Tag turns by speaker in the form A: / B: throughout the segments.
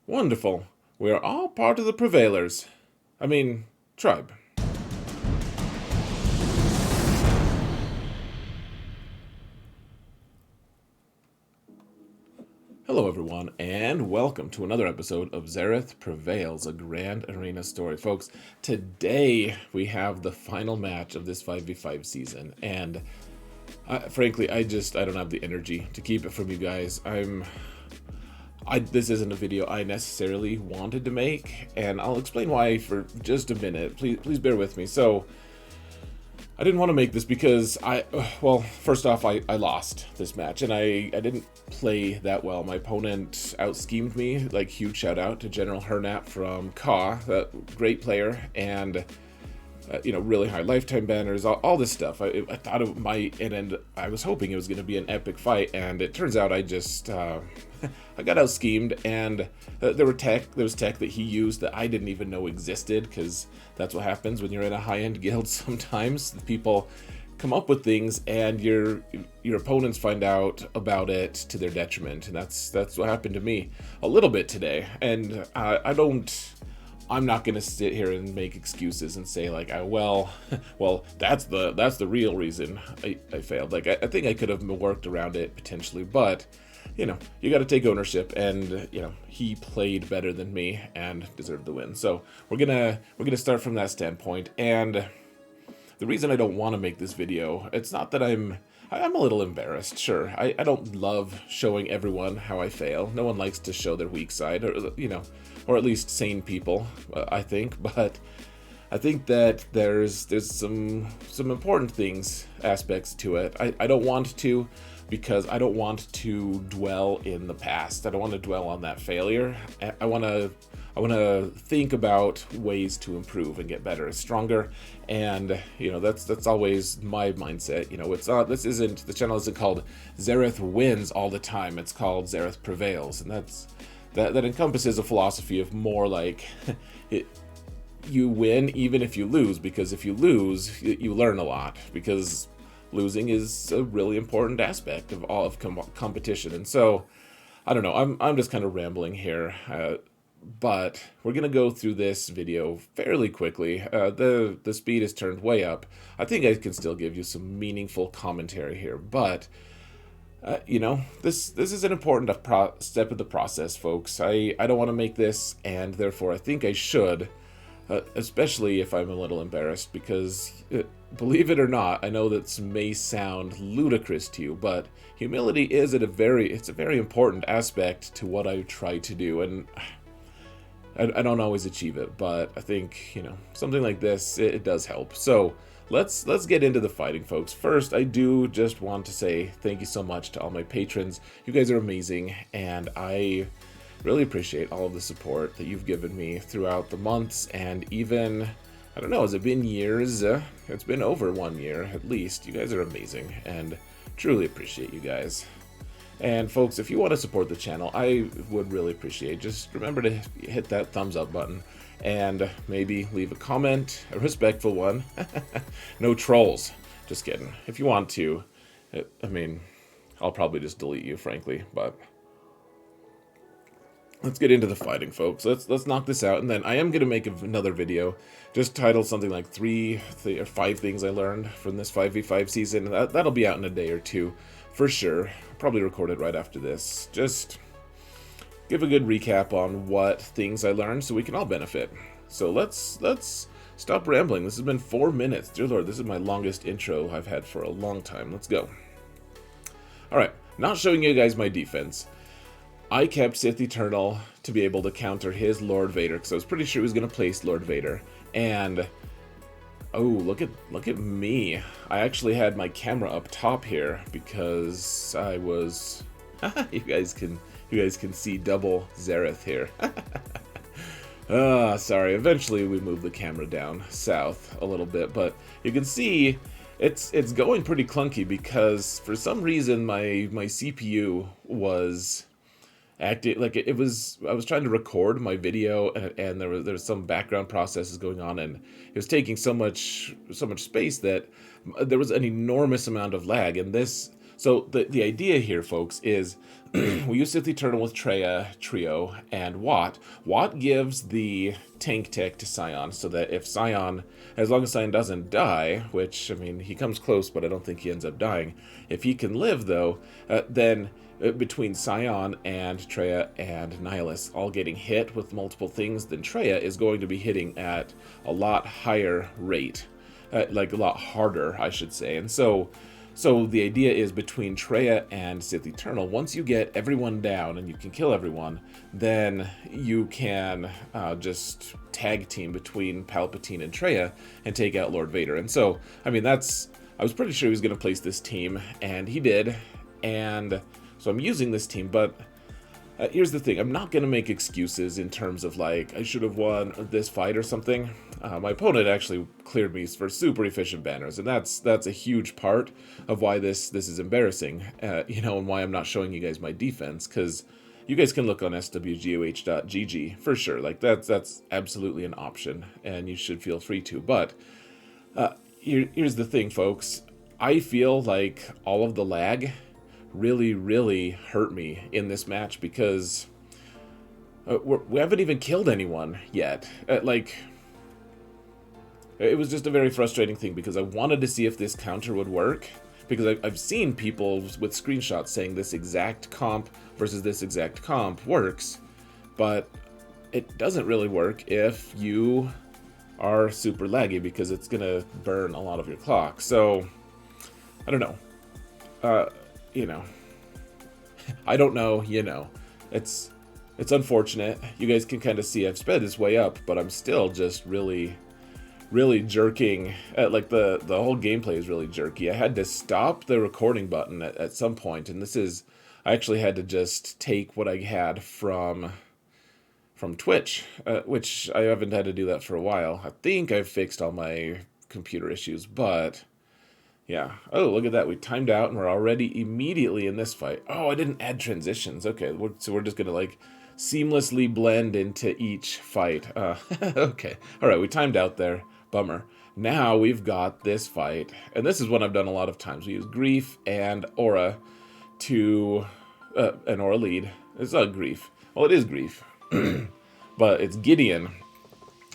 A: Wonderful. We are all part of the Prevailers. I mean, tribe. Hello, everyone, and welcome to another episode of Xaereth Prevails, a Grand Arena story. Folks, today we have the final match of this 5v5 season, and frankly, I don't have the energy to keep it from you guys. This isn't a video I necessarily wanted to make, and I'll explain why for just a minute. Please bear with me. So, I didn't want to make this because first off, I lost this match, and I didn't play that well. My opponent out-schemed me, like, huge shout out to General Hernap from KA, that great player, and really high lifetime banners, all this stuff. I thought it might, and I was hoping it was going to be an epic fight, and it turns out I just, I got out schemed, and there was tech that he used that I didn't even know existed, because that's what happens when you're in a high-end guild sometimes. The people come up with things, and your opponents find out about it to their detriment, and that's what happened to me a little bit today, and I'm not gonna sit here and make excuses and say like, well, that's the real reason I failed. Like, I think I could have worked around it potentially, but you got to take ownership, and he played better than me and deserved the win. So we're gonna start from that standpoint. And the reason I don't want to make this video, it's not that I'm a little embarrassed. Sure, I don't love showing everyone how I fail. No one likes to show their weak side, or at least sane people, I think. But I think that there's some important aspects to it. I don't want to, because I don't want to dwell in the past. I don't want to dwell on that failure. I want to think about ways to improve and get better, stronger, and that's always my mindset. The channel isn't called Xaereth Wins all the time. It's called Xaereth Prevails, and that encompasses a philosophy of more like you win even if you lose, because if you lose, you learn a lot, because losing is a really important aspect of all of competition. And so, I don't know, I'm just kind of rambling here, but we're gonna go through this video fairly quickly. The speed is turned way up. I think I can still give you some meaningful commentary here, but this is an important step of the process, folks. I don't want to make this, and therefore I think I should, especially if I'm a little embarrassed, because believe it or not, I know that may sound ludicrous to you, but humility is a very important aspect to what I try to do, and I don't always achieve it, but I think, something like this, it does help. So let's get into the fighting, folks. First, I do just want to say thank you so much to all my patrons. You guys are amazing, and I really appreciate all of the support that you've given me throughout the months, and even, I don't know, has it been years? It's been over 1 year, at least. You guys are amazing, and truly appreciate you guys. And folks, if you want to support the channel, I would really appreciate, just remember to hit that thumbs up button, and maybe leave a comment, a respectful one. No trolls. Just kidding. If you want to, I mean, I'll probably just delete you, frankly, but let's get into the fighting, folks. Let's knock this out, and then I am going to make another video just titled something like 3 or 5 things I learned from this 5v5 season. That'll be out in a day or two for sure. I'll probably record it right after this. Just give a good recap on what things I learned so we can all benefit. So let's stop rambling. This has been 4 minutes. Dear Lord, this is my longest intro I've had for a long time. Let's go. Alright, not showing you guys my defense. I kept Sith Eternal to be able to counter his Lord Vader, because I was pretty sure he was going to place Lord Vader. And oh, look at me. I actually had my camera up top here because I was you guys can see double Xaereth here. Sorry. Eventually we moved the camera down south a little bit, but you can see it's going pretty clunky, because for some reason my CPU was acting like I was trying to record my video, and there was some background processes going on, and it was taking so much space that there was an enormous amount of lag. And this So the idea here, folks, is we use Sith Eternal with Traya, Trio, and Wat. Wat gives the tank tech to Scion, so that if Scion, as long as Scion doesn't die, which, I mean, he comes close, but I don't think he ends up dying. If he can live, though, then between Scion and Traya and Nihilus all getting hit with multiple things, then Traya is going to be hitting at a lot higher rate. Like a lot harder, I should say. And so the idea is between Traya and Sith Eternal, once you get everyone down and you can kill everyone, then you can just tag team between Palpatine and Traya and take out Lord Vader. And so, I mean, I was pretty sure he was going to place this team, and he did. And so I'm using this team, but here's the thing. I'm not going to make excuses in terms of, like, I should have won this fight or something. My opponent actually cleared me for super efficient banners, and that's a huge part of why this is embarrassing, and why I'm not showing you guys my defense, because you guys can look on swgoh.gg for sure. Like, that's absolutely an option, and you should feel free to. But here's the thing, folks. I feel like all of the lag really, really hurt me in this match, because we haven't even killed anyone yet. It was just a very frustrating thing, because I wanted to see if this counter would work, because I've seen people with screenshots saying this exact comp versus this exact comp works, but it doesn't really work if you are super laggy, because it's gonna burn a lot of your clock. So I don't know. I don't know, it's unfortunate. You guys can kind of see I've sped this way up, but I'm still just really jerking. Like, the whole gameplay is really jerky. I had to stop the recording button at some point, and I actually had to just take what I had from Twitch, which I haven't had to do that for a while. I think I've fixed all my computer issues, but yeah. Oh, look at that. We timed out, and we're already immediately in this fight. Oh, I didn't add transitions. Okay, so we're just going to, like, seamlessly blend into each fight. Okay. All right, we timed out there. Bummer. Now we've got this fight, and this is one I've done a lot of times. We use Grief and Aurra to... an Aurra lead. It's not Grief. Well, it is Grief. But it's Gideon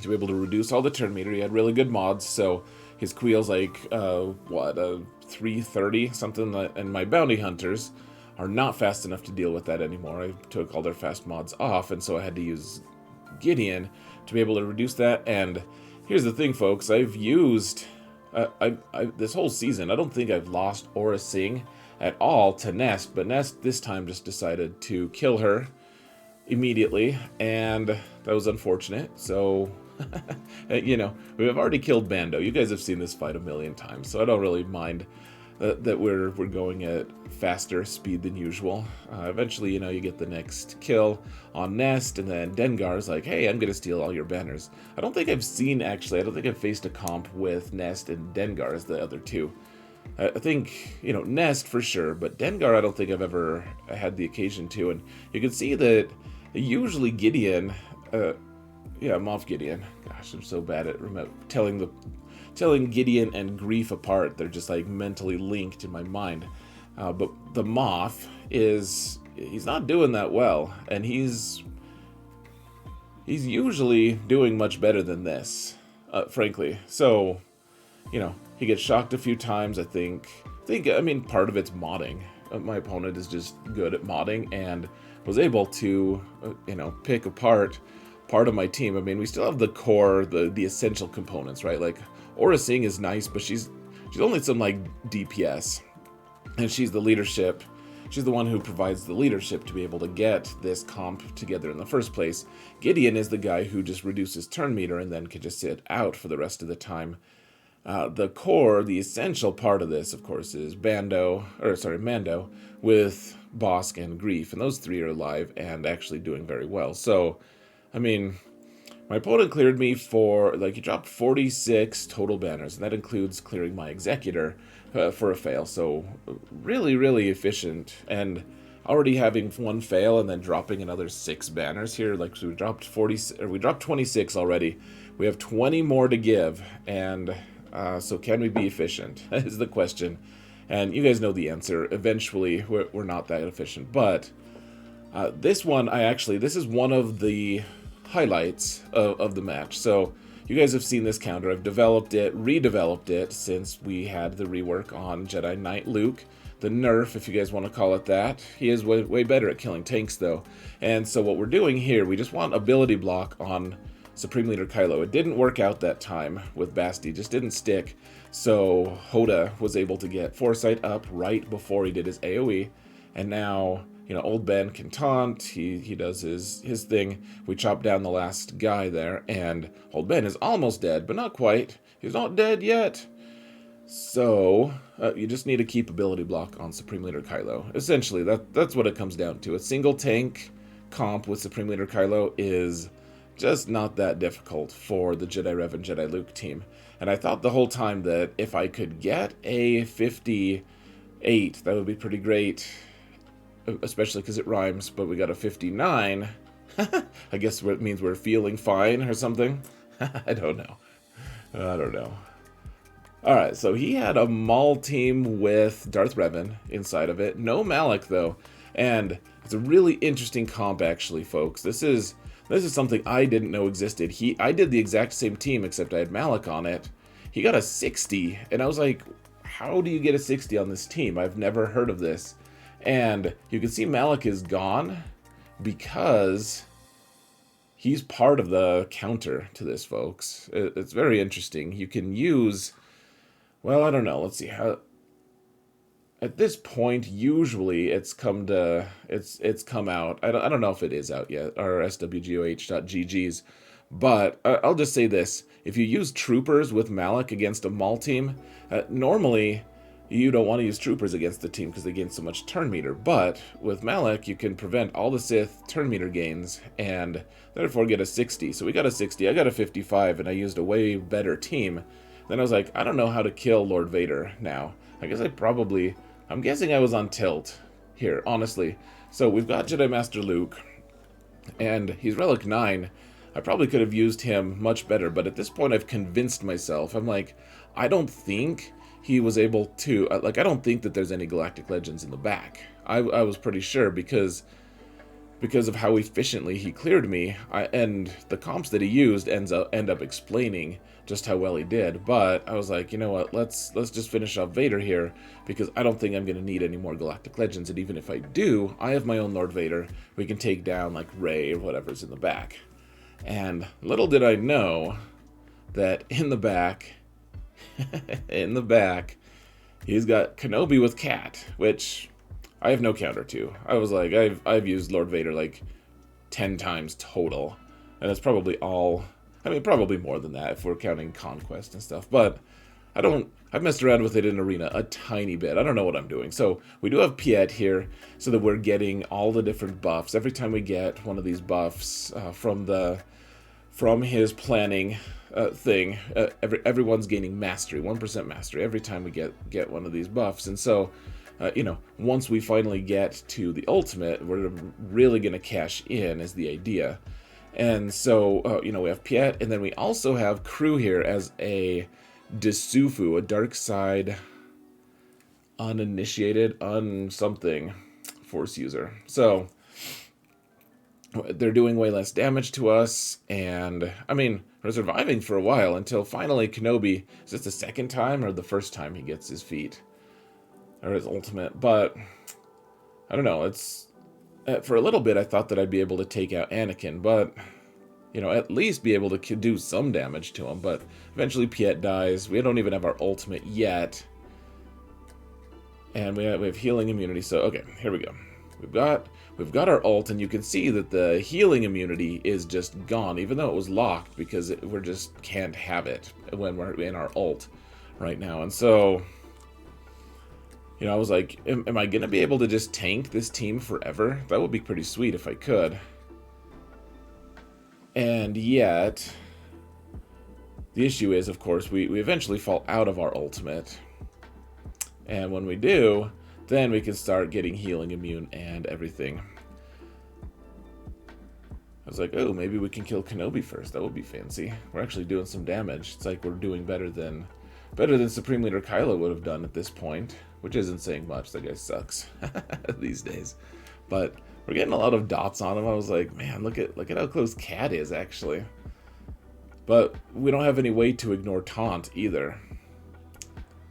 A: to be able to reduce all the turn meter. He had really good mods, so... His Queel's like, 330, something, and my Bounty Hunters are not fast enough to deal with that anymore. I took all their fast mods off, and so I had to use Gideon to be able to reduce that. And here's the thing, folks. I've used, this whole season, I don't think I've lost Aurra Sing at all to Nest, but Nest this time just decided to kill her immediately, and that was unfortunate. So... we've already killed Bando. You guys have seen this fight a million times, so I don't really mind that we're going at faster speed than usual. Eventually, you get the next kill on Nest, and then Dengar's like, hey, I'm gonna steal all your banners. I don't think I've faced a comp with Nest and Dengar as the other two. I think, Nest for sure, but Dengar I don't think I've ever had the occasion to, and you can see that usually Gideon... Yeah, Moff Gideon. Gosh, I'm so bad at telling Gideon and Grief apart. They're just, like, mentally linked in my mind. But the Moff he's not doing that well, and he's usually doing much better than this, frankly. So, he gets shocked a few times. I think part of it's modding. My opponent is just good at modding and was able to, pick apart part of my team. I mean, we still have the core, the essential components, right? Like, Aurra Sing is nice, but she's only some, like, DPS. And she's the leadership. She's the one who provides the leadership to be able to get this comp together in the first place. Gideon is the guy who just reduces turn meter and then can just sit out for the rest of the time. The core, the essential part of this, of course, is Mando, with Bosk and Grief. And those three are alive and actually doing very well. So... I mean, my opponent cleared me for, he dropped 46 total banners, and that includes clearing my Executor for a fail. So, really, really efficient, and already having one fail and then dropping another 6 banners here. So we dropped 26 already. We have 20 more to give, and so can we be efficient? Is the question. And you guys know the answer. Eventually, we're not that efficient. But this one, this is one of the highlights of the match. So you guys have seen this counter. I've developed it, redeveloped it, since we had the rework on Jedi Knight Luke. The nerf, if you guys want to call it that. He is way better at killing tanks, though. And so what we're doing here, we just want ability block on Supreme Leader Kylo. It didn't work out that time with Basti, just didn't stick. So Hoda was able to get Foresight up right before he did his AoE. And now, you know, old Ben can taunt, he does his thing. We chop down the last guy there, and old Ben is almost dead, but not quite. He's not dead yet. So, you just need to keep ability block on Supreme Leader Kylo. Essentially, that's what it comes down to. A single tank comp with Supreme Leader Kylo is just not that difficult for the Jedi Rev and Jedi Luke team. And I thought the whole time that if I could get a 58, that would be pretty great. Especially because it rhymes, but we got a 59. I guess it means we're feeling fine or something. I don't know. Alright, so he had a Maul team with Darth Revan inside of it. No Malak, though. And it's a really interesting comp, actually, folks. This is something I didn't know existed. I did the exact same team, except I had Malak on it. He got a 60, and I was like, how do you get a 60 on this team? I've never heard of this. And you can see Malak is gone because he's part of the counter to this, folks. It's very interesting. You can use, well, I don't know. Let's see how. At this point, usually it's come out. I don't know if it is out yet, or swgoh.gg's, but I'll just say this: if you use troopers with Malak against a Maul team, normally you don't want to use troopers against the team because they gain so much turn meter. But with Malak, you can prevent all the Sith turn meter gains and therefore get a 60. So we got a 60, I got a 55, and I used a way better team. Then I was like, I don't know how to kill Lord Vader now. I guess I'm guessing I was on tilt here, honestly. So we've got Jedi Master Luke, and he's Relic 9. I probably could have used him much better, but at this point I've convinced myself. I'm like, I don't think he was able to, I don't think that there's any Galactic Legends in the back. I was pretty sure because of how efficiently he cleared me, and the comps that he used end up explaining just how well he did. But I was like, you know what, let's just finish off Vader here, because I don't think I'm going to need any more Galactic Legends, and even if I do, I have my own Lord Vader. We can take down, like, Rey or whatever's in the back. And little did I know that in the back, he's got Kenobi with Cat, which I have no counter to. I was like, I've used Lord Vader like 10 times total, and it's probably all, I mean, probably more than that if we're counting Conquest and stuff, but I've messed around with it in Arena a tiny bit. I don't know what I'm doing. So we do have Piet here, so that we're getting all the different buffs. Every time we get one of these buffs from his planning thing, everyone's gaining mastery, 1% mastery every time we get one of these buffs. And so, you know, once we finally get to the ultimate, we're really going to cash in, is the idea. And so, you know, we have Piet, and then we also have Crew here as a Disufu, a dark side uninitiated, something Force user. So they're doing way less damage to us, and I mean, we're surviving for a while until finally Kenobi, is this the second time or the first time he gets his feat? Or his ultimate? But I don't know, it's for a little bit I thought that I'd be able to take out Anakin, but you know, at least be able to do some damage to him. But eventually Piet dies. We don't even have our ultimate yet, and we have healing immunity. So okay, here we go. We've got our ult, and you can see that the healing immunity is just gone, even though it was locked, because we just can't have it when we're in our ult right now. And so, you know, I was like, am I going to be able to just tank this team forever? That would be pretty sweet if I could. And yet, the issue is, of course, we eventually fall out of our ultimate. And when we do, then we can start getting healing immune and everything. I was like, oh, maybe we can kill Kenobi first. That would be fancy. We're actually doing some damage. It's like we're doing better than Supreme Leader Kylo would have done at this point. which isn't saying much. That guy sucks these days. But we're getting a lot of dots on him. I was like, man, look at how close Cat is, actually. But we don't have any way to ignore Taunt either.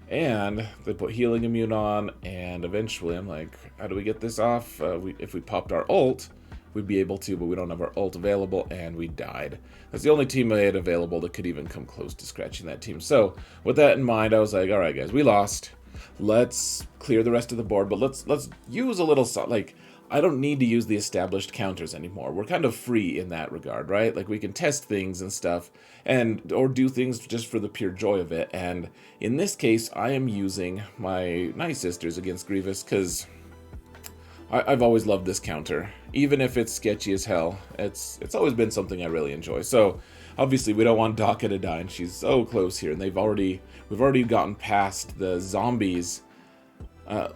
A: And they put healing immune on, and eventually I'm like, how do we get this off? If we popped our ult, we'd be able to, but we don't have our ult available, and we died. That's the only team I had available that could even come close to scratching that team. So with that in mind, I was like, all right, guys, we lost. Let's clear the rest of the board, but let's use a little, like, I don't need to use the established counters anymore. We're kind of free in that regard, right? Like, we can test things and stuff, or do things just for the pure joy of it. And in this case, I am using my Night Sisters against Grievous, because I've always loved this counter. Even if it's sketchy as hell, it's always been something I really enjoy. So, obviously, we don't want Daka to die, and she's so close here, and we've already gotten past the zombies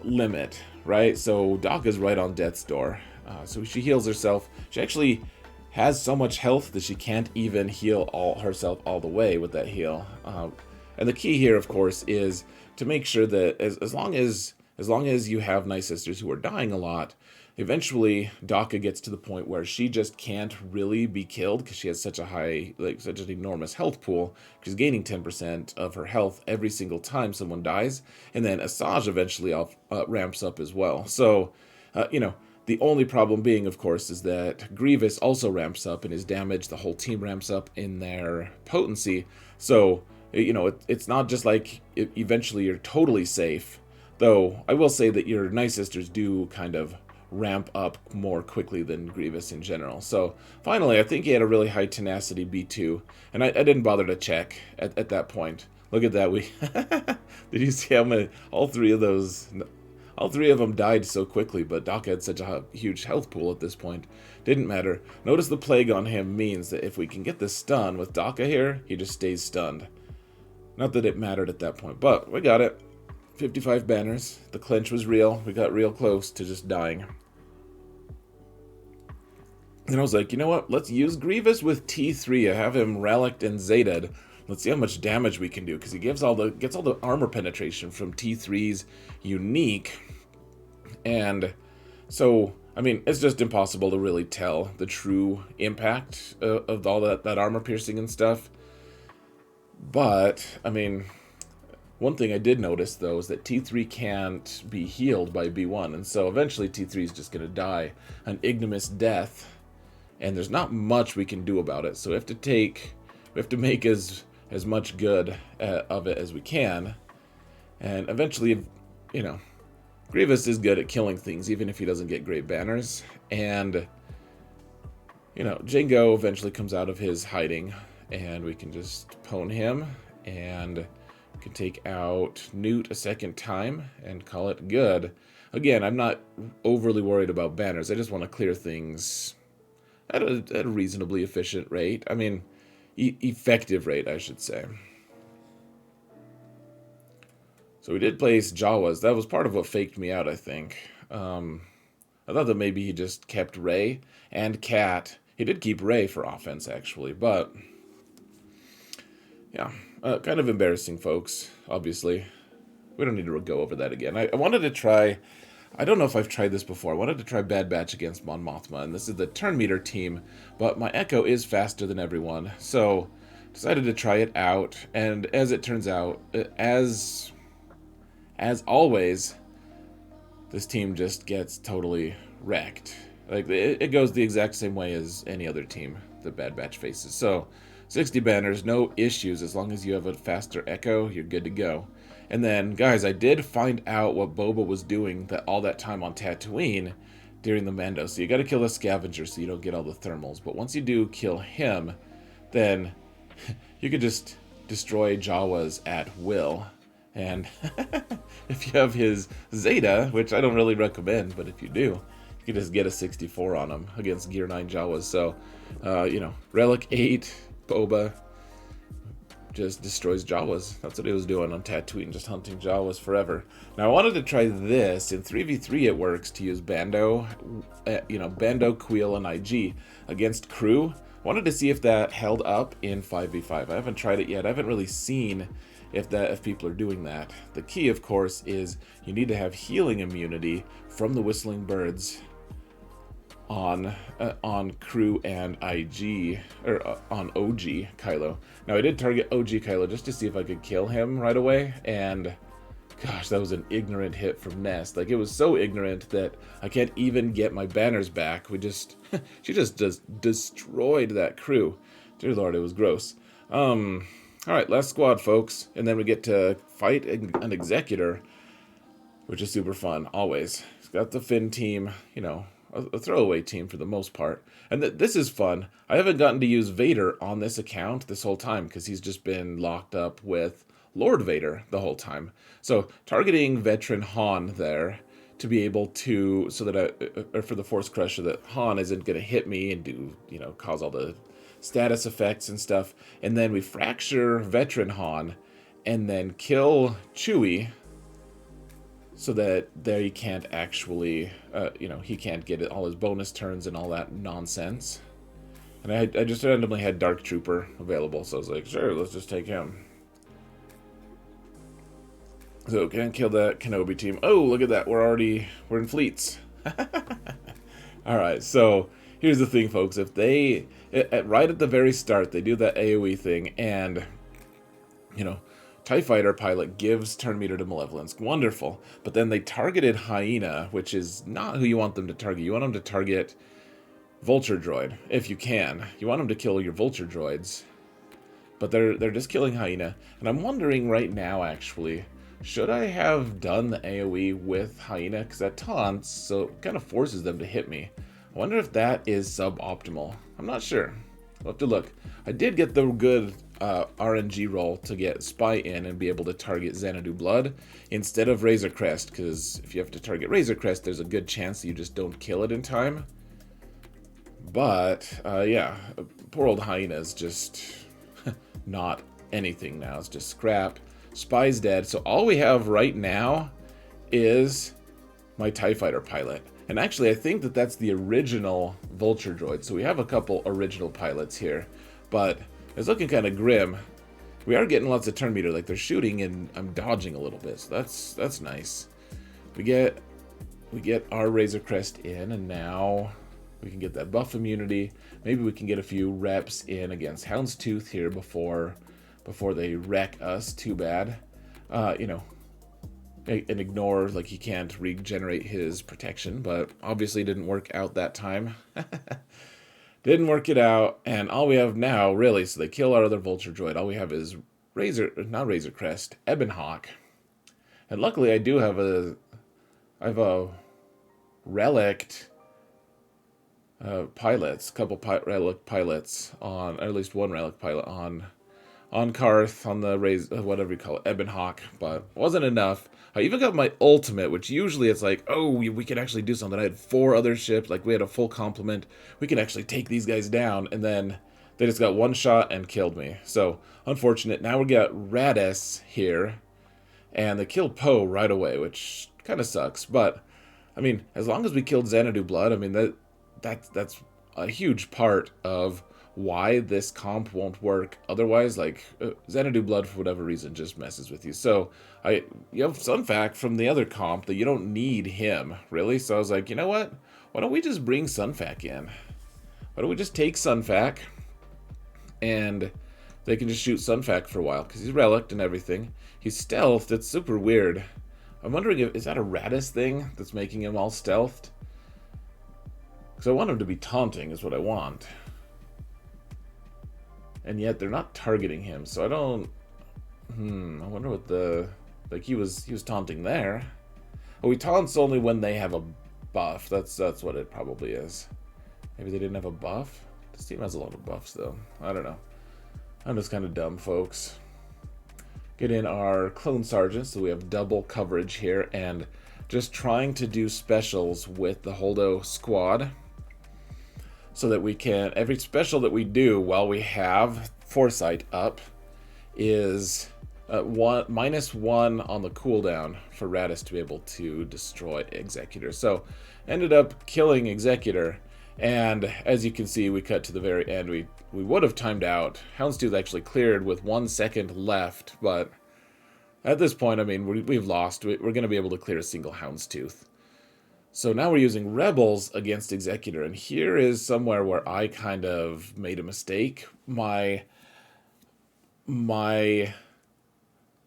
A: limit, right? So Daka's right on death's door. So she heals herself. She actually has so much health that she can't even heal herself all the way with that heal. And the key here, of course, is to make sure that as long as you have Night Sisters who are dying a lot, eventually Daka gets to the point where she just can't really be killed because she has such a high, such an enormous health pool. She's gaining 10% of her health every single time someone dies, and then Asajj eventually ramps up as well. So, the only problem being, of course, is that Grievous also ramps up in his damage. The whole team ramps up in their potency. So, it's not just like eventually you're totally safe. Though I will say that your Night Sisters do kind of ramp up more quickly than Grievous in general. So finally, I think he had a really high tenacity B2, and I didn't bother to check at that point. Look at that. Did you see how many? All three of them died so quickly, but Daka had such a huge health pool at this point. Didn't matter. Notice the plague on him means that if we can get the stun with Daka here, he just stays stunned. Not that it mattered at that point, but we got it. 55 banners. The clinch was real. We got real close to just dying. And I was like, you know what? Let's use Grievous with T3. I have him relicked and Zetaed. Let's see how much damage we can do, because he gets all the armor penetration from T3's unique. And so, I mean, it's just impossible to really tell the true impact of all that armor piercing and stuff. But, I mean, one thing I did notice, though, is that T3 can't be healed by B1. And so eventually T3 is just going to die an ignominious death. And there's not much we can do about it. So we have to make as much good of it as we can. And eventually, Grievous is good at killing things, even if he doesn't get great banners. And, Jango eventually comes out of his hiding, and we can just pwn him, and we can take out Nute a second time and call it good. Again, I'm not overly worried about banners. I just want to clear things at a reasonably efficient rate. I mean, effective rate, I should say. So we did place Jawas. That was part of what faked me out, I think. I thought that maybe he just kept Rey and Cat. He did keep Rey for offense, actually, but yeah, kind of embarrassing, folks, obviously. We don't need to go over that again. I wanted to try, I don't know if I've tried this before. I wanted to try Bad Batch against Mon Mothma, and this is the turn meter team, but my Echo is faster than everyone, so decided to try it out, and as it turns out, as always, this team just gets totally wrecked. Like, it goes the exact same way as any other team that Bad Batch faces. So, 60 banners, no issues. As long as you have a faster Echo, you're good to go. And then, guys, I did find out what Boba was doing all that time on Tatooine during the Bando. So you got to kill the scavenger so you don't get all the thermals. But once you do kill him, then you can just destroy Jawas at will. And if you have his Zeta, which I don't really recommend, but if you do, you can just get a 64 on him against Gear 9 Jawas. So, Relic 8, Boba just destroys Jawas. That's what he was doing on Tatooine, just hunting Jawas forever. Now, I wanted to try this. In 3v3, it works to use Bando, Bando, Queel, and IG against crew. Wanted to see if that held up in 5v5. I haven't tried it yet. I haven't really seen if people are doing that. The key, of course, is you need to have healing immunity from the whistling birds on Crew and IG, or on OG Kylo. Now I did target OG Kylo just to see if I could kill him right away, and gosh, that was an ignorant hit from Nest. Like, it was so ignorant that I can't even get my banners back. She just destroyed that crew. Dear Lord, it was gross. Alright, last squad, folks. And then we get to fight an Executor, which is super fun, always. It's got the Finn team, you know, a throwaway team for the most part. And this is fun. I haven't gotten to use Vader on this account this whole time because he's just been locked up with Lord Vader the whole time. So targeting veteran Han there to be able to, so that or for the Force Crush, so that Han isn't going to hit me and do, you know, cause all the status effects and stuff. And then we fracture veteran Han and then kill Chewie, so that there he can't actually, you know, he can't get all his bonus turns and all that nonsense. And I just randomly had Dark Trooper available, so I was like, sure, let's just take him. So can't kill that Kenobi team. Oh, look at that, we're in fleets. Alright, so here's the thing, folks. If they, right at the very start, they do that AoE thing, and, you know, TIE Fighter pilot gives turn meter to Malevolence. Wonderful. But then they targeted Hyena, which is not who you want them to target. You want them to target Vulture Droid, if you can. You want them to kill your Vulture Droids. But they're just killing Hyena. And I'm wondering right now, actually, should I have done the AoE with Hyena? Because that taunts, so it kind of forces them to hit me. I wonder if that is suboptimal. I'm not sure. We'll have to look. I did get the good RNG roll to get Spy in and be able to target Xanadu Blood instead of Razor Crest, because if you have to target Razor Crest, there's a good chance that you just don't kill it in time. But, yeah, poor old Hyena is just not anything now. It's just scrap. Spy's dead, so all we have right now is my TIE Fighter pilot. And actually, I think that that's the original Vulture Droid. So we have a couple original pilots here, but it's looking kind of grim. We are getting lots of turn meter, like they're shooting and I'm dodging a little bit, so that's nice. We get our Razor Crest in, and now we can get that buff immunity. Maybe we can get a few reps in against Houndstooth here before they wreck us too bad. You know, and ignore, like, he can't regenerate his protection, but obviously didn't work out that time. Didn't work it out, and all we have now, really, so they kill our other Vulture Droid, all we have is not Razor Crest, Ebonhawk. And luckily I do have I have a relict pilots, couple relic pilots on, or at least one relic pilot on Karth, on the whatever you call it, Ebonhawk, but wasn't enough. I even got my ultimate, which usually it's like, oh, we can actually do something. I had 4 other ships, like we had a full complement. We can actually take these guys down, and then they just got one shot and killed me. So, unfortunate. Now we got Radis here, and they killed Poe right away, which kind of sucks. But, I mean, as long as we killed Xanadu Blood, I mean, that's a huge part of why this comp won't work. Otherwise, like, Xanadu Blood, for whatever reason, just messes with you. So, you have Sunfac from the other comp that you don't need him, really. So I was like, you know what? Why don't we just bring Sunfac in? Why don't we just take Sunfac, and they can just shoot Sunfac for a while, because he's relict and everything. He's stealthed. It's super weird. I'm wondering, is that a Radis thing that's making him all stealthed? Because I want him to be taunting, is what I want. And yet they're not targeting him, so I don't... I wonder what the... Like, he was taunting there. Oh, he taunts only when they have a buff. That's what it probably is. Maybe they didn't have a buff? This team has a lot of buffs, though. I don't know. I'm just kind of dumb, folks. Get in our Clone Sergeant, so we have double coverage here, and just trying to do specials with the Holdo squad, so that we can, every special that we do while we have Foresight up is -1 on the cooldown for Radis to be able to destroy Executor. So ended up killing Executor, and as you can see, we cut to the very end. We would have timed out. Houndstooth actually cleared with 1 second left, but At this point, I mean, we've lost. We're going to be able to clear a single Houndstooth. So now we're using Rebels against Executor, and here is somewhere where I kind of made a mistake. My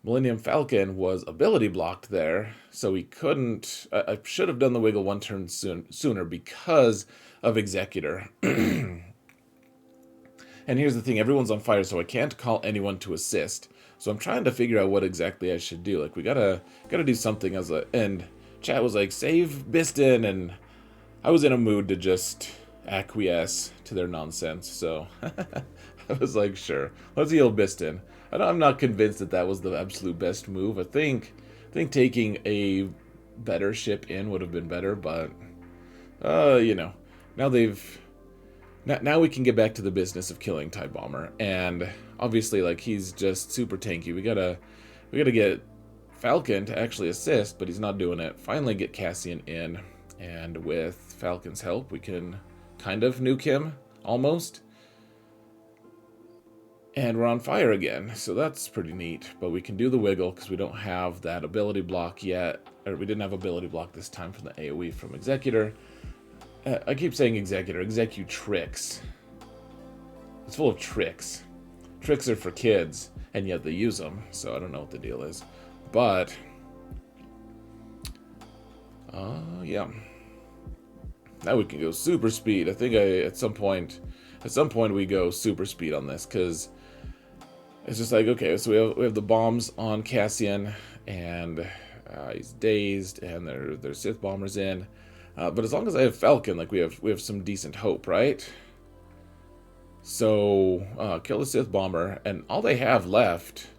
A: Millennium Falcon was ability blocked there, so he couldn't... I should have done the wiggle one turn sooner because of Executor. And here's the thing, everyone's on fire, so I can't call anyone to assist. So I'm trying to figure out what exactly I should do. Like, we gotta do something as a... And chat was like, save Biston, and I was in a mood to just acquiesce to their nonsense, so I was like, sure, let's heal Biston. I'm not convinced that that was the absolute best move. I think taking a better ship in would have been better, but you know, now we can get back to the business of killing TIE Bomber, and obviously, like, he's just super tanky. We gotta get Falcon to actually assist, but he's not doing it. Finally get Cassian in, and with Falcon's help, we can kind of nuke him, almost. And we're on fire again, so that's pretty neat. But we can do the wiggle, because we don't have that ability block yet. Or we didn't have ability block this time from the AoE from Executor. I keep saying Executor. Executrix. It's full of tricks. Tricks are for kids, and yet they use them, so I don't know what the deal is. But, yeah. Now we can go super speed. I think at some point we go super speed on this, because it's just like, okay, so we have the bombs on Cassian, and he's dazed, and there's Sith bombers in. But as long as I have Falcon, like, we have some decent hope, right? So kill the Sith bomber, and all they have left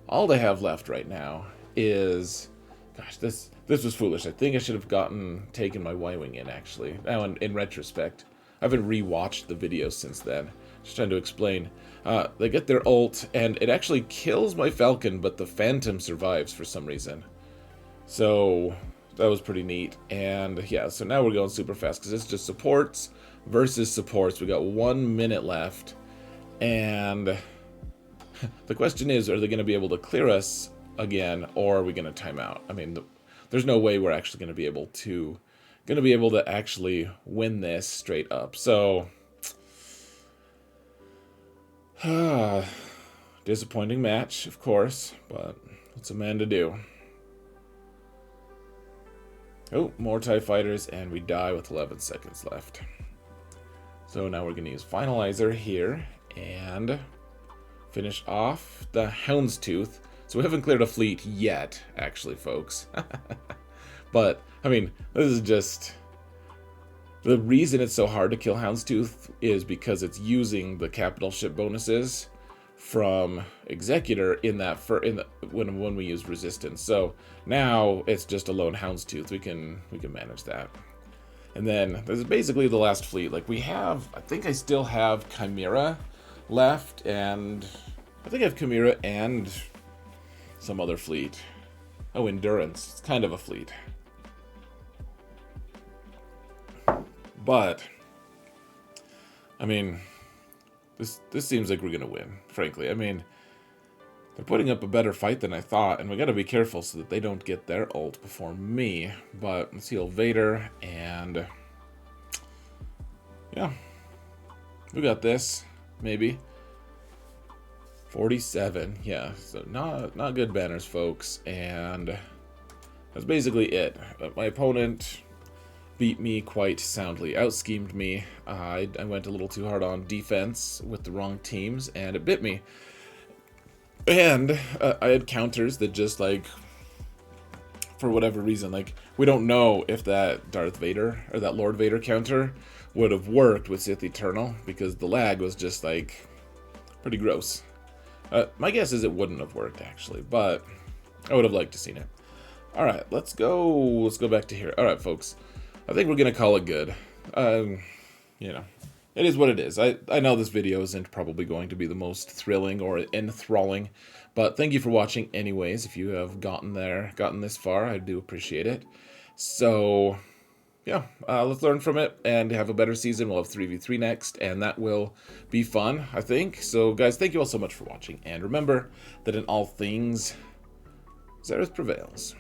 A: right now is, gosh, this was foolish. I think I should have taken my Y-wing in, actually. Now, in retrospect, I haven't rewatched the videos since then. Just trying to explain. They get their ult, and it actually kills my Falcon, but the Phantom survives for some reason. So that was pretty neat. And yeah, so now we're going super fast, because it's just supports versus supports. We got 1 minute left, and the question is, are they going to be able to clear us again, or are we going to time out? I mean, there's no way we're actually going to be able to actually win this straight up. So disappointing match, of course, but what's a man to do? Oh, more TIE fighters, and we die with 11 seconds left. So now we're going to use Finalizer here and finish off the Houndstooth. So we haven't cleared a fleet yet, actually, folks. But, I mean, this is just... The reason it's so hard to kill Houndstooth is because it's using the capital ship bonuses from Executor in that when we use Resistance. So now it's just a lone Houndstooth. We can manage that. And then this is basically the last fleet. Like, we have... I think I still have Chimera left, and... I think I have Chimera and some other fleet. Oh, Endurance. It's kind of a fleet. But, I mean, this seems like we're going to win, frankly. I mean, they're putting up a better fight than I thought, and we got to be careful so that they don't get their ult before me. But let's heal Vader, and yeah, we got this, maybe. 47, yeah, so not good banners, folks, and that's basically it. My opponent beat me quite soundly, out-schemed me. I went a little too hard on defense with the wrong teams, and it bit me. And I had counters that just, like, for whatever reason, like, we don't know if that Darth Vader, or that Lord Vader counter would have worked with Sith Eternal, because the lag was just, like, pretty gross. My guess is it wouldn't have worked, actually, but I would have liked to seen it. Alright, let's go back to here. Alright, folks, I think we're gonna call it good. You know, it is what it is. I know this video isn't probably going to be the most thrilling or enthralling, but thank you for watching anyways. If you have gotten this far, I do appreciate it. So yeah, let's learn from it and have a better season. We'll have 3v3 next, and that will be fun, I think. So guys, thank you all so much for watching, and remember that in all things, Xaereth prevails.